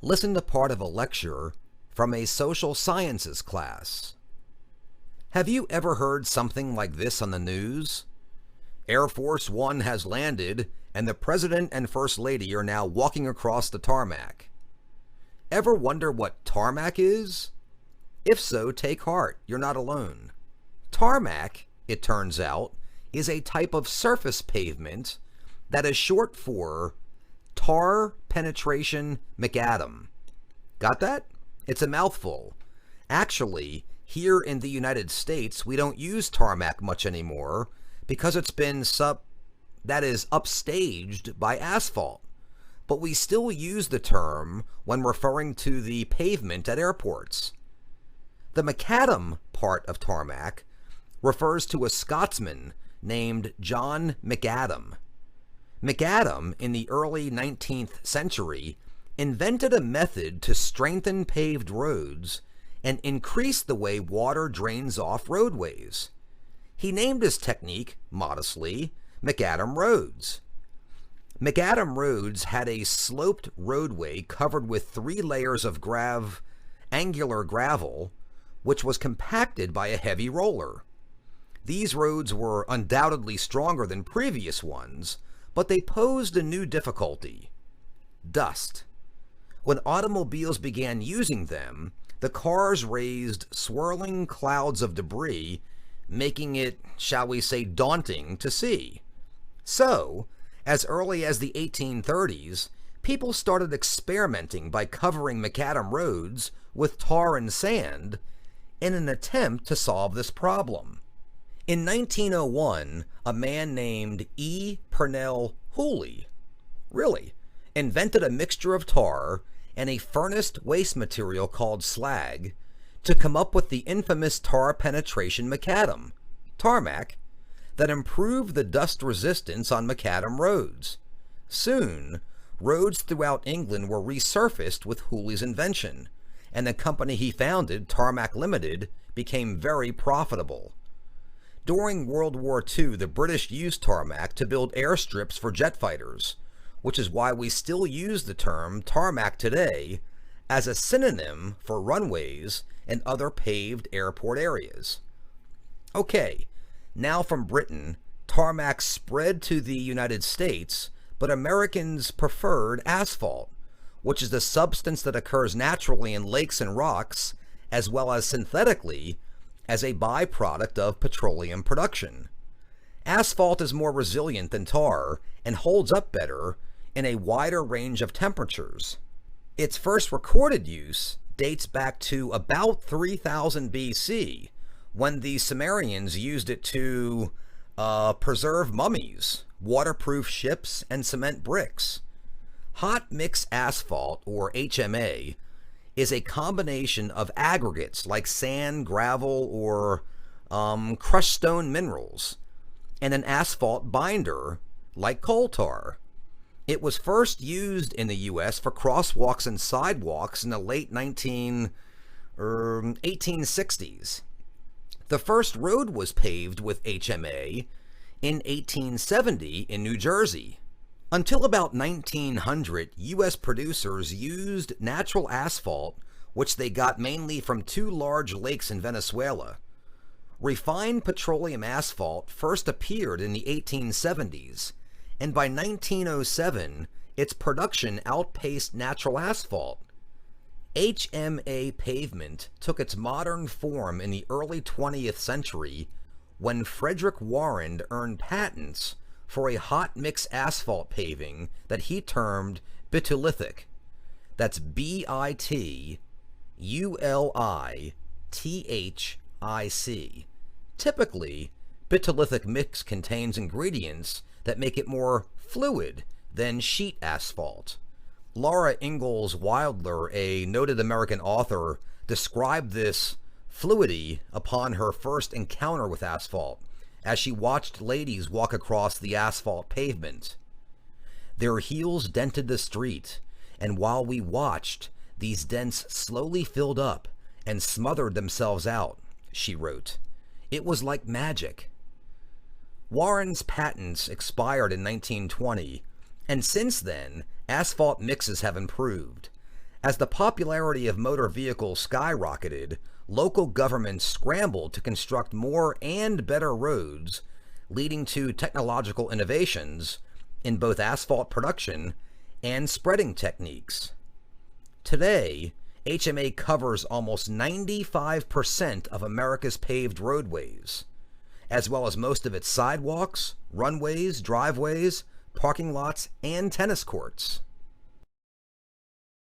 Listen to part of a lecture from a social sciences class. Have you ever heard something like this on the news? Air Force One has landed, and the President and First Lady are now walking across the tarmac. Ever wonder what tarmac is? If so, take heart, you're not alone. Tarmac, it turns out, is a type of surface pavement that is short for tar penetration macadam. Got that? It's a mouthful. Actually, here in the United States, we don't use tarmac much anymore because it's been upstaged by asphalt. But we still use the term when referring to the pavement at airports. The macadam part of tarmac refers to a Scotsman named John McAdam. McAdam, in the early 19th century, invented a method to strengthen paved roads and increase the way water drains off roadways. He named his technique, modestly, McAdam Roads. McAdam Roads had a sloped roadway covered with 3 layers of angular gravel, which was compacted by a heavy roller. These roads were undoubtedly stronger than previous ones, but they posed a new difficulty: dust. When automobiles began using them, the cars raised swirling clouds of debris, making it, shall we say, daunting to see. So, as early as the 1830s, people started experimenting by covering macadam roads with tar and sand in an attempt to solve this problem. In 1901, a man named E. Purnell Hooley, invented a mixture of tar and a furnaced waste material called slag to come up with the infamous tar penetration macadam, tarmac, that improved the dust resistance on macadam roads. Soon, roads throughout England were resurfaced with Hooley's invention, and the company he founded, Tarmac Limited, became very profitable. During World War II, the British used tarmac to build airstrips for jet fighters, which is why we still use the term tarmac today as a synonym for runways and other paved airport areas. Okay, now from Britain, tarmac spread to the United States, but Americans preferred asphalt, which is the substance that occurs naturally in lakes and rocks, as well as synthetically, as a byproduct of petroleum production. Asphalt is more resilient than tar and holds up better in a wider range of temperatures. Its first recorded use dates back to about 3000 BC, when the Sumerians used it to preserve mummies, waterproof ships, and cement bricks. Hot mix asphalt, or HMA, is a combination of aggregates like sand, gravel, or crushed stone minerals, and an asphalt binder like coal tar. It was first used in the U.S. for crosswalks and sidewalks in the late 1860s. The first road was paved with HMA in 1870 in New Jersey. Until about 1900, U.S. producers used natural asphalt, which they got mainly from 2 large lakes in Venezuela. Refined petroleum asphalt first appeared in the 1870s, and by 1907, its production outpaced natural asphalt. HMA pavement took its modern form in the early 20th century when Frederick Warren earned patents for a hot mix asphalt paving that he termed bitulithic. That's BITULITHIC. Typically, bitulithic mix contains ingredients that make it more fluid than sheet asphalt. Laura Ingalls Wilder, a noted American author, described this fluidity upon her first encounter with asphalt as she watched ladies walk across the asphalt pavement. Their heels dented the street, and while we watched, these dents slowly filled up and smothered themselves out, she wrote. It was like magic. Warren's patents expired in 1920, and since then, asphalt mixes have improved. As the popularity of motor vehicles skyrocketed, local governments scrambled to construct more and better roads, leading to technological innovations in both asphalt production and spreading techniques. Today, HMA covers almost 95% of America's paved roadways, as well as most of its sidewalks, runways, driveways, parking lots, and tennis courts.